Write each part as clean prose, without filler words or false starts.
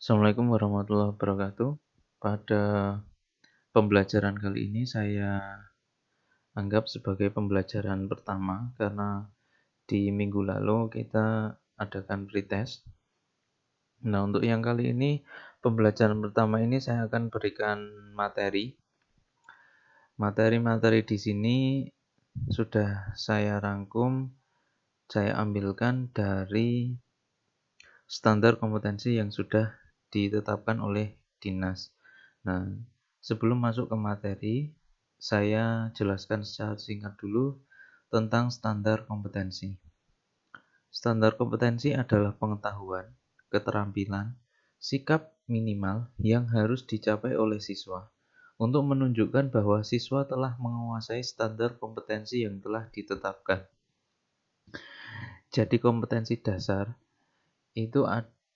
Assalamualaikum warahmatullahi wabarakatuh. Pada pembelajaran kali ini saya anggap sebagai pembelajaran pertama karena di minggu lalu kita adakan pretest. Nah, untuk yang kali ini pembelajaran pertama ini saya akan berikan materi. Materi-materi di sini sudah saya rangkum, saya ambilkan dari standar kompetensi yang sudah ditetapkan oleh dinas. Nah, sebelum masuk ke materi, saya jelaskan secara singkat dulu tentang standar kompetensi. Standar kompetensi adalah pengetahuan, keterampilan, sikap minimal yang harus dicapai oleh siswa untuk menunjukkan bahwa siswa telah menguasai standar kompetensi yang telah ditetapkan. Jadi kompetensi dasar itu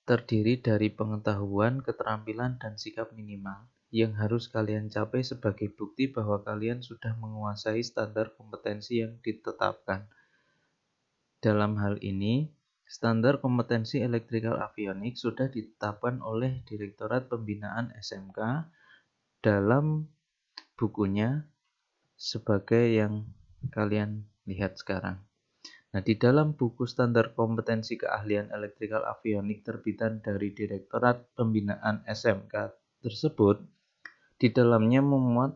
terdiri dari pengetahuan, keterampilan, dan sikap minimal yang harus kalian capai sebagai bukti bahwa kalian sudah menguasai standar kompetensi yang ditetapkan. Dalam hal ini, standar kompetensi elektrikal avionik sudah ditetapkan oleh Direktorat Pembinaan SMK dalam bukunya sebagai yang kalian lihat sekarang. Nah, di dalam buku standar kompetensi keahlian elektrikal avionik terbitan dari Direktorat Pembinaan SMK tersebut, di dalamnya memuat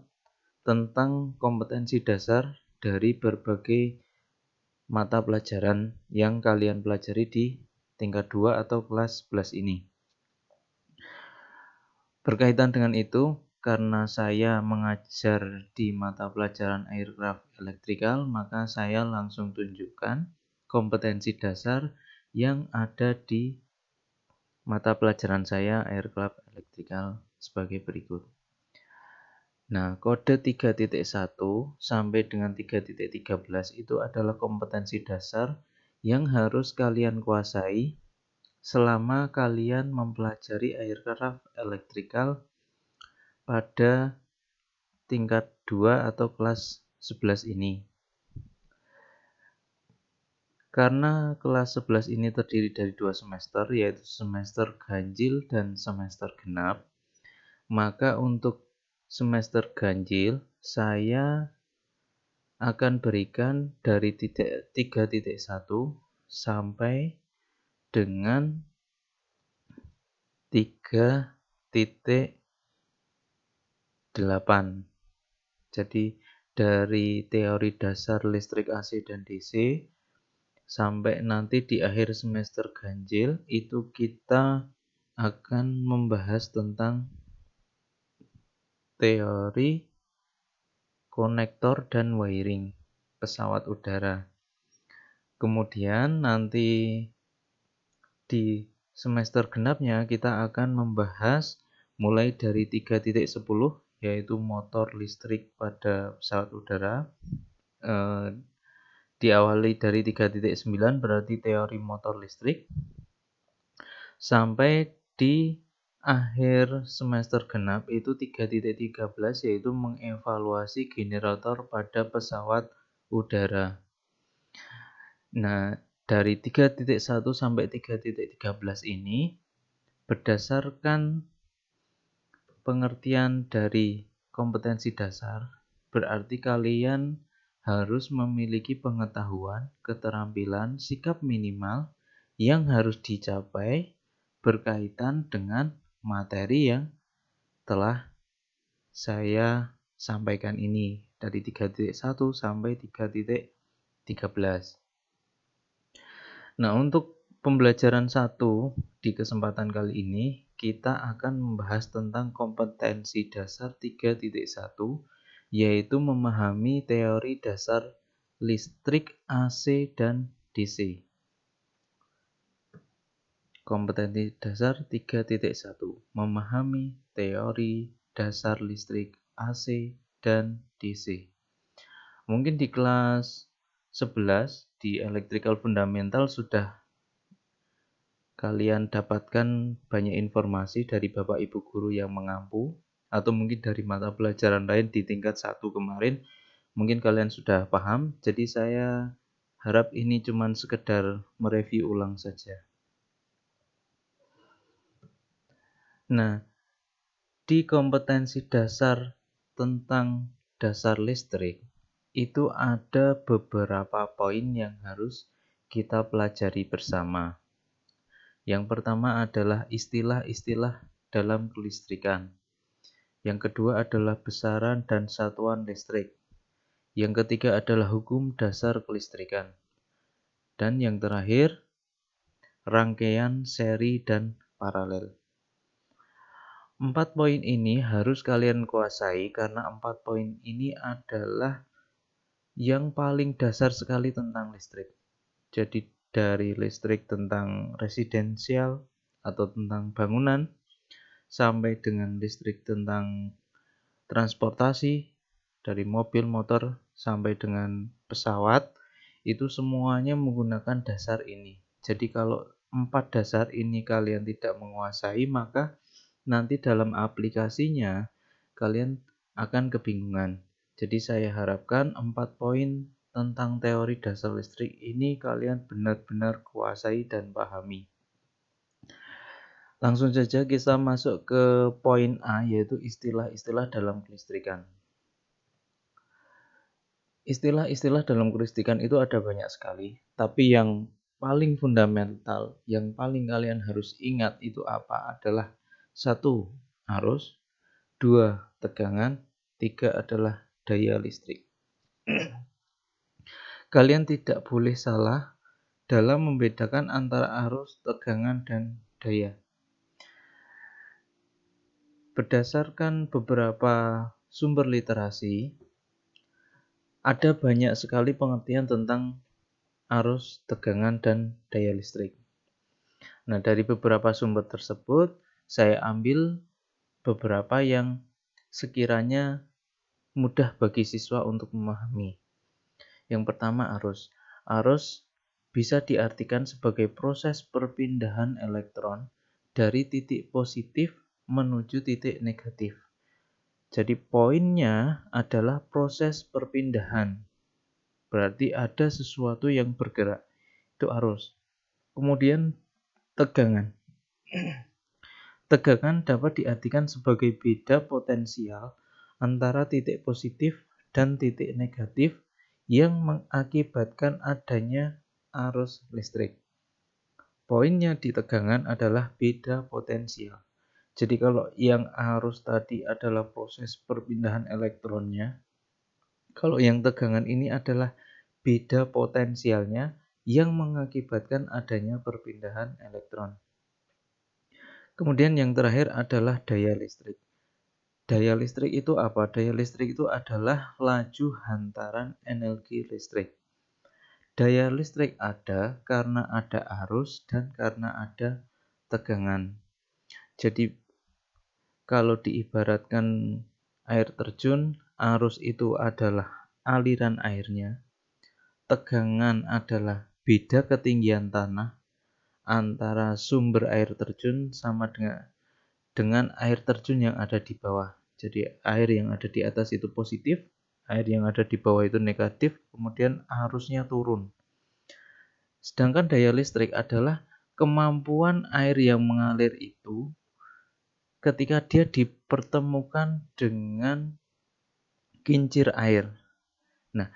tentang kompetensi dasar dari berbagai mata pelajaran yang kalian pelajari di tingkat 2 atau kelas 11 ini. Berkaitan dengan itu, karena saya mengajar di mata pelajaran aircraft electrical, maka saya langsung tunjukkan kompetensi dasar yang ada di mata pelajaran saya aircraft electrical sebagai berikut. Nah, kode 3.1 sampai dengan 3.13 itu adalah kompetensi dasar yang harus kalian kuasai selama kalian mempelajari aircraft electrical pada tingkat 2 atau kelas 11 ini. Karena kelas 11 ini terdiri dari 2 semester, yaitu semester ganjil dan semester genap, maka untuk semester ganjil saya akan berikan dari 3.1 sampai dengan 3.8. Jadi dari teori dasar listrik AC dan DC sampai nanti di akhir semester ganjil itu kita akan membahas tentang teori konektor dan wiring pesawat udara. Kemudian nanti di semester genapnya kita akan membahas mulai dari 3.10 yaitu motor listrik pada pesawat udara. Diawali dari 3.9 berarti teori motor listrik. Sampai di akhir semester genap itu 3.13 yaitu mengevaluasi generator pada pesawat udara. Nah, dari 3.1 sampai 3.13 ini berdasarkan pengertian dari kompetensi dasar, berarti kalian harus memiliki pengetahuan, keterampilan, sikap minimal yang harus dicapai berkaitan dengan materi yang telah saya sampaikan ini dari 3.1 sampai 3.13. Nah, untuk pembelajaran 1 di kesempatan kali ini kita akan membahas tentang kompetensi dasar 3.1 yaitu memahami teori dasar listrik AC dan DC. Kompetensi dasar 3.1 memahami teori dasar listrik AC dan DC. Mungkin di kelas 11 di electrical fundamental sudah kalian dapatkan banyak informasi dari Bapak Ibu guru yang mengampu, atau mungkin dari mata pelajaran lain di tingkat 1 kemarin, mungkin kalian sudah paham. Jadi saya harap ini cuma sekedar mereview ulang saja. Nah, di kompetensi dasar tentang dasar listrik, itu ada beberapa poin yang harus kita pelajari bersama. Yang pertama adalah istilah-istilah dalam kelistrikan. Yang kedua adalah besaran dan satuan listrik. Yang ketiga adalah hukum dasar kelistrikan. Dan yang terakhir, rangkaian, seri, dan paralel. 4 poin ini harus kalian kuasai karena 4 poin ini adalah yang paling dasar sekali tentang listrik. Jadi dari listrik tentang residensial atau tentang bangunan, sampai dengan listrik tentang transportasi, dari mobil, motor, sampai dengan pesawat, itu semuanya menggunakan dasar ini. Jadi kalau 4 dasar ini kalian tidak menguasai, maka nanti dalam aplikasinya kalian akan kebingungan. Jadi saya harapkan 4 poin tentang teori dasar listrik ini kalian benar-benar kuasai dan pahami. Langsung saja kita masuk ke poin A, yaitu istilah-istilah dalam kelistrikan. Istilah-istilah dalam kelistrikan itu ada banyak sekali, tapi yang paling fundamental, yang paling kalian harus ingat itu apa adalah 1. Arus, 2. Tegangan, 3. adalah daya listrik. Kalian tidak boleh salah dalam membedakan antara arus, tegangan, dan daya. Berdasarkan beberapa sumber literasi, ada banyak sekali pengertian tentang arus, tegangan, dan daya listrik. Nah, dari beberapa sumber tersebut, saya ambil beberapa yang sekiranya mudah bagi siswa untuk memahami. Yang pertama, arus. Arus bisa diartikan sebagai proses perpindahan elektron dari titik positif menuju titik negatif. Jadi poinnya adalah proses perpindahan. Berarti ada sesuatu yang bergerak. Itu arus. Kemudian tegangan. Tegangan dapat diartikan sebagai beda potensial antara titik positif dan titik negatif yang mengakibatkan adanya arus listrik. Poinnya di tegangan adalah beda potensial. Jadi kalau yang arus tadi adalah proses perpindahan elektronnya, kalau yang tegangan ini adalah beda potensialnya yang mengakibatkan adanya perpindahan elektron. Kemudian yang terakhir adalah daya listrik. Daya listrik itu apa? Daya listrik itu adalah laju hantaran energi listrik. Daya listrik ada karena ada arus dan karena ada tegangan. Jadi kalau diibaratkan air terjun, arus itu adalah aliran airnya, tegangan adalah beda ketinggian tanah antara sumber air terjun sama dengan air terjun yang ada di bawah. Jadi air yang ada di atas itu positif, air yang ada di bawah itu negatif, kemudian arusnya turun. Sedangkan daya listrik adalah kemampuan air yang mengalir itu ketika dia dipertemukan dengan kincir air. Nah,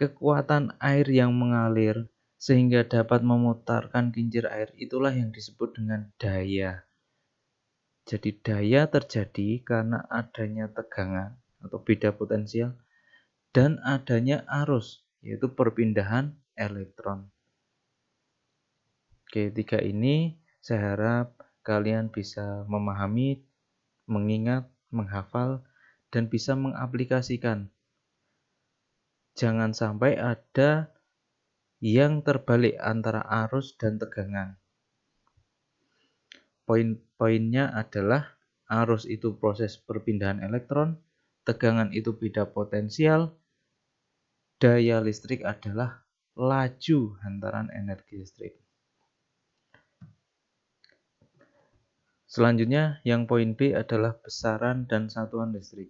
kekuatan air yang mengalir sehingga dapat memutarkan kincir air itulah yang disebut dengan daya. Jadi daya terjadi karena adanya tegangan atau beda potensial dan adanya arus, yaitu perpindahan elektron. Oke, 3 ini saya harap kalian bisa memahami, mengingat, menghafal, dan bisa mengaplikasikan. Jangan sampai ada yang terbalik antara arus dan tegangan. Poin-poinnya adalah arus itu proses perpindahan elektron, tegangan itu beda potensial, daya listrik adalah laju hantaran energi listrik. Selanjutnya, yang poin B adalah besaran dan satuan listrik.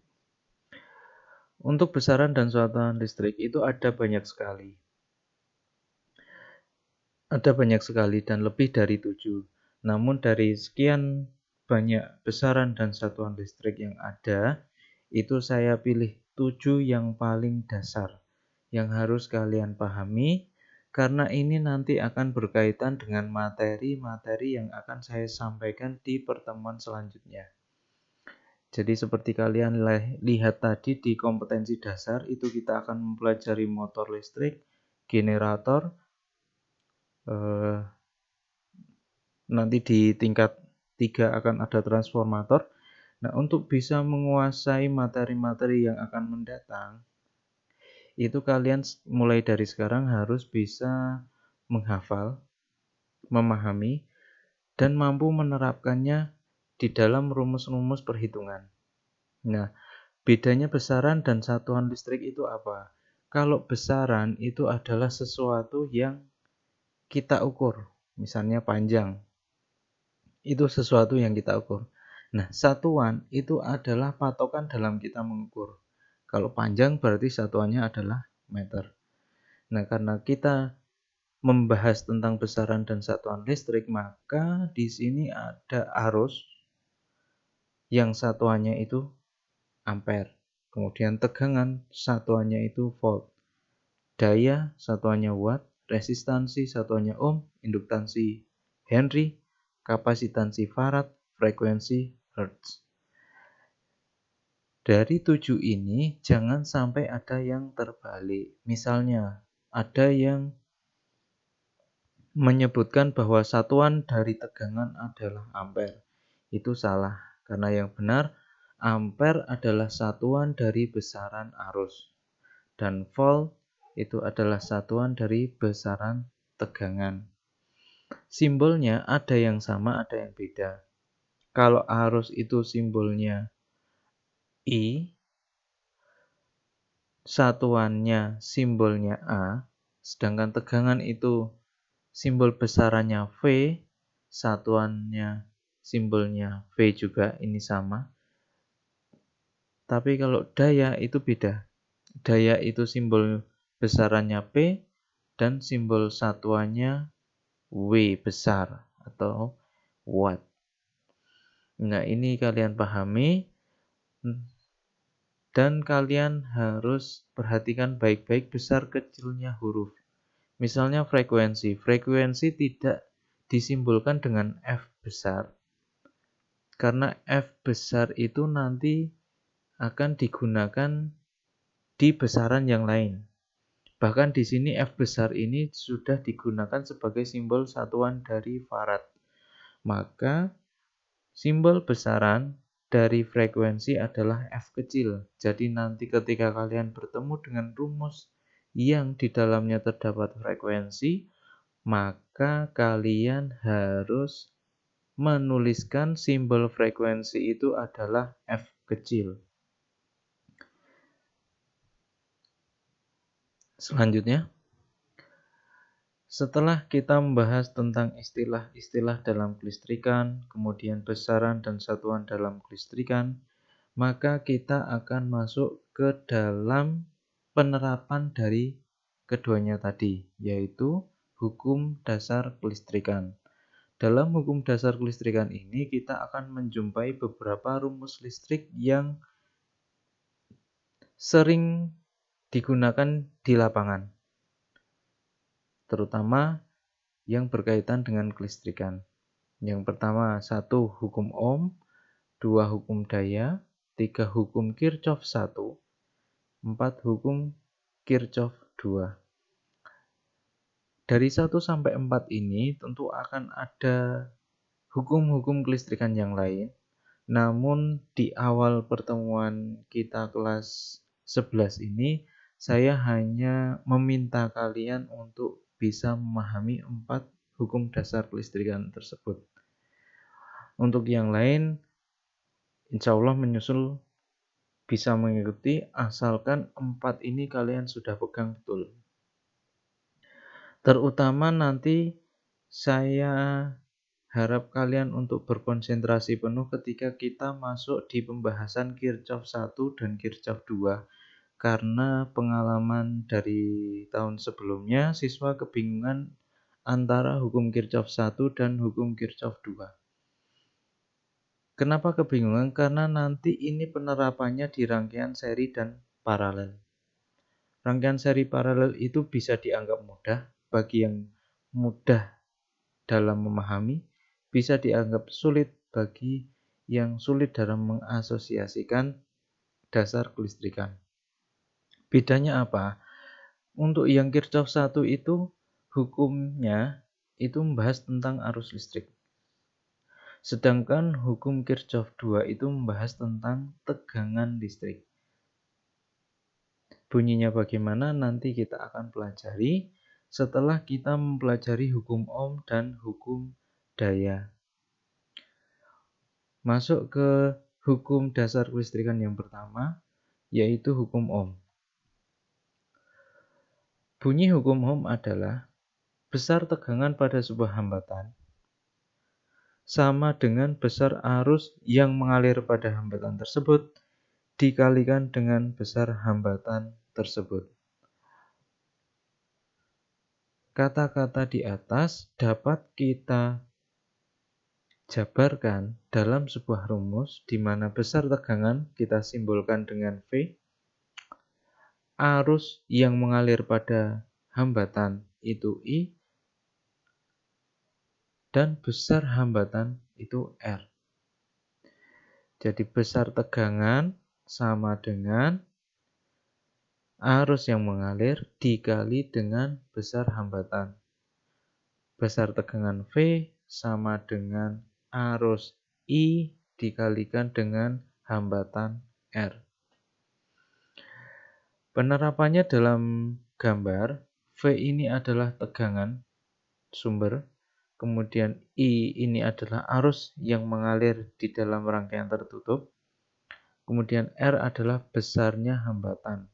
Untuk besaran dan satuan listrik itu ada banyak sekali. Ada banyak sekali dan lebih dari 7. Namun dari sekian banyak besaran dan satuan listrik yang ada, itu saya pilih 7 yang paling dasar, yang harus kalian pahami, karena ini nanti akan berkaitan dengan materi-materi yang akan saya sampaikan di pertemuan selanjutnya. Jadi seperti kalian lihat tadi di kompetensi dasar, itu kita akan mempelajari motor listrik, generator, eh, nanti di tingkat 3 akan ada transformator. Nah, untuk bisa menguasai materi-materi yang akan mendatang, itu kalian mulai dari sekarang harus bisa menghafal, memahami, dan mampu menerapkannya di dalam rumus-rumus perhitungan. Nah, bedanya besaran dan satuan listrik itu apa? Kalau besaran itu adalah sesuatu yang kita ukur, misalnya panjang. Itu sesuatu yang kita ukur. Nah, satuan itu adalah patokan dalam kita mengukur. Kalau panjang berarti satuannya adalah meter. Nah, karena kita membahas tentang besaran dan satuan listrik, maka di sini ada arus yang satuannya itu ampere. Kemudian tegangan satuannya itu volt. Daya satuannya watt, resistansi satuannya ohm, induktansi Henry, kapasitansi farad, frekuensi hertz. Dari 7 ini jangan sampai ada yang terbalik. Misalnya, ada yang menyebutkan bahwa satuan dari tegangan adalah ampere. Itu salah, karena yang benar ampere adalah satuan dari besaran arus. Dan volt itu adalah satuan dari besaran tegangan. Simbolnya ada yang sama, ada yang beda. Kalau arus itu simbolnya I, satuannya simbolnya A, sedangkan tegangan itu simbol besarannya V, satuannya simbolnya V juga, ini sama. Tapi kalau daya itu beda. Daya itu simbol besarannya P dan simbol satuannya W besar atau watt. Nah, ini kalian pahami dan kalian harus perhatikan baik-baik besar kecilnya huruf. Misalnya frekuensi. Frekuensi tidak disimbolkan dengan F besar. Karena F besar itu nanti akan digunakan di besaran yang lain. Bahkan di sini F besar ini sudah digunakan sebagai simbol satuan dari farad. Maka simbol besaran dari frekuensi adalah F kecil. Jadi nanti ketika kalian bertemu dengan rumus yang di dalamnya terdapat frekuensi, maka kalian harus menuliskan simbol frekuensi itu adalah F kecil. Selanjutnya, setelah kita membahas tentang istilah-istilah dalam kelistrikan, kemudian besaran dan satuan dalam kelistrikan, maka kita akan masuk ke dalam penerapan dari keduanya tadi, yaitu hukum dasar kelistrikan. Dalam hukum dasar kelistrikan ini, kita akan menjumpai beberapa rumus listrik yang sering digunakan di lapangan, terutama yang berkaitan dengan kelistrikan. Yang pertama, 1 hukum Ohm, 2 hukum daya, 3 hukum Kirchhoff 1, 4 hukum Kirchhoff 2. Dari 1 sampai 4 ini tentu akan ada hukum-hukum kelistrikan yang lain. Namun di awal pertemuan kita kelas 11 ini, saya hanya meminta kalian untuk bisa memahami 4 hukum dasar kelistrikan tersebut. Untuk yang lain, insya Allah menyusul bisa mengikuti, asalkan 4 ini kalian sudah pegang betul. Terutama nanti saya harap kalian untuk berkonsentrasi penuh ketika kita masuk di pembahasan Kirchhoff 1 dan Kirchhoff 2. Karena pengalaman dari tahun sebelumnya, siswa kebingungan antara hukum Kirchhoff 1 dan hukum Kirchhoff 2. Kenapa kebingungan? Karena nanti ini penerapannya di rangkaian seri dan paralel. Rangkaian seri paralel itu bisa dianggap mudah bagi yang mudah dalam memahami, bisa dianggap sulit bagi yang sulit dalam mengasosiasikan dasar kelistrikan. Bedanya apa? Untuk yang Kirchhoff 1 itu hukumnya itu membahas tentang arus listrik. Sedangkan hukum Kirchhoff 2 itu membahas tentang tegangan listrik. Bunyinya bagaimana nanti kita akan pelajari setelah kita mempelajari hukum Ohm dan hukum daya. Masuk ke hukum dasar kelistrikan yang pertama, yaitu hukum Ohm. Bunyi hukum Ohm adalah besar tegangan pada sebuah hambatan sama dengan besar arus yang mengalir pada hambatan tersebut dikalikan dengan besar hambatan tersebut. Kata-kata di atas dapat kita jabarkan dalam sebuah rumus di mana besar tegangan kita simbolkan dengan V, arus yang mengalir pada hambatan itu I, dan besar hambatan itu R. Jadi besar tegangan sama dengan arus yang mengalir dikali dengan besar hambatan. Besar tegangan V sama dengan arus I dikalikan dengan hambatan R. Penerapannya dalam gambar, V ini adalah tegangan sumber, kemudian I ini adalah arus yang mengalir di dalam rangkaian tertutup, kemudian R adalah besarnya hambatan.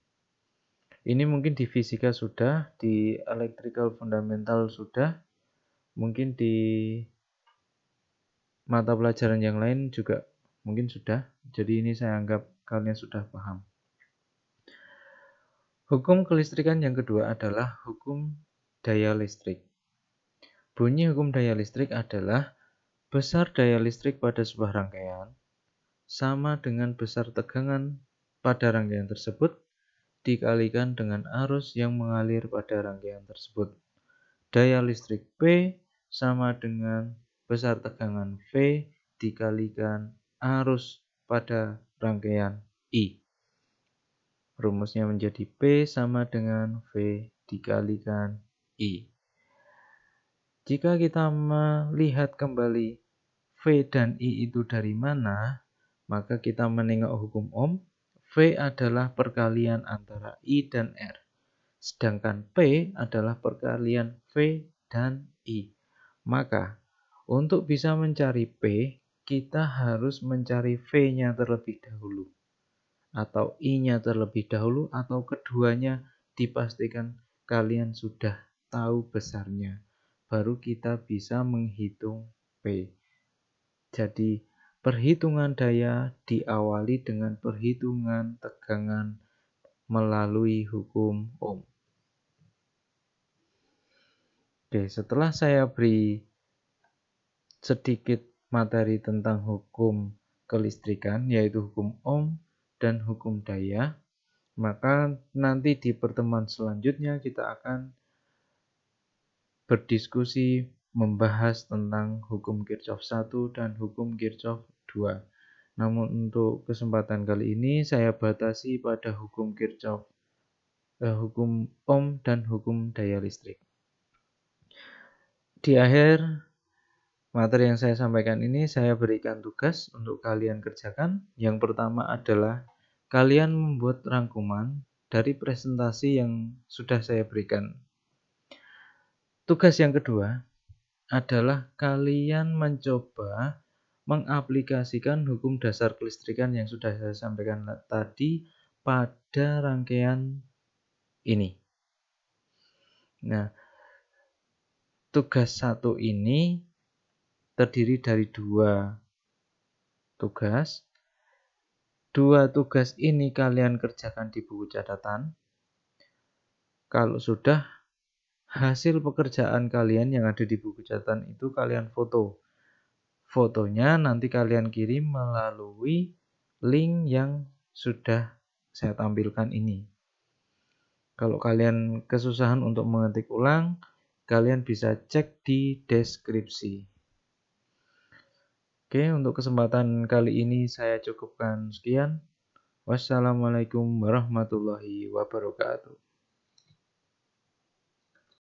Ini mungkin di fisika sudah, di electrical fundamental sudah, mungkin di mata pelajaran yang lain juga mungkin sudah. Jadi ini saya anggap kalian sudah paham. Hukum kelistrikan yang kedua adalah hukum daya listrik. Bunyi hukum daya listrik adalah besar daya listrik pada sebuah rangkaian sama dengan besar tegangan pada rangkaian tersebut dikalikan dengan arus yang mengalir pada rangkaian tersebut. Daya listrik P sama dengan besar tegangan V dikalikan arus pada rangkaian I. Rumusnya menjadi P sama dengan V dikalikan I. Jika kita melihat kembali V dan I itu dari mana, maka kita menengok hukum Ohm. V adalah perkalian antara I dan R. Sedangkan P adalah perkalian V dan I. Maka, untuk bisa mencari P, kita harus mencari V-nya terlebih dahulu. Atau I-nya terlebih dahulu, atau keduanya dipastikan kalian sudah tahu besarnya. Baru kita bisa menghitung P. Jadi, perhitungan daya diawali dengan perhitungan tegangan melalui hukum Ohm. Oke, setelah saya beri sedikit materi tentang hukum kelistrikan, yaitu hukum Ohm dan hukum daya, maka nanti di pertemuan selanjutnya kita akan berdiskusi membahas tentang hukum Kirchhoff 1 dan hukum Kirchhoff 2. Namun untuk kesempatan kali ini saya batasi pada hukum Kirchhoff, hukum Ohm dan hukum daya listrik. Di akhir materi yang saya sampaikan ini saya berikan tugas untuk kalian kerjakan. Yang pertama adalah kalian membuat rangkuman dari presentasi yang sudah saya berikan. Tugas yang kedua adalah kalian mencoba mengaplikasikan hukum dasar kelistrikan yang sudah saya sampaikan tadi pada rangkaian ini. Nah, tugas 1 ini terdiri dari 2 tugas. 2 tugas ini kalian kerjakan di buku catatan. Kalau sudah, hasil pekerjaan kalian yang ada di buku catatan itu kalian foto. Fotonya nanti kalian kirim melalui link yang sudah saya tampilkan ini. Kalau kalian kesusahan untuk mengetik ulang, kalian bisa cek di deskripsi. Oke, untuk kesempatan kali ini saya cukupkan sekian. Wassalamualaikum warahmatullahi wabarakatuh.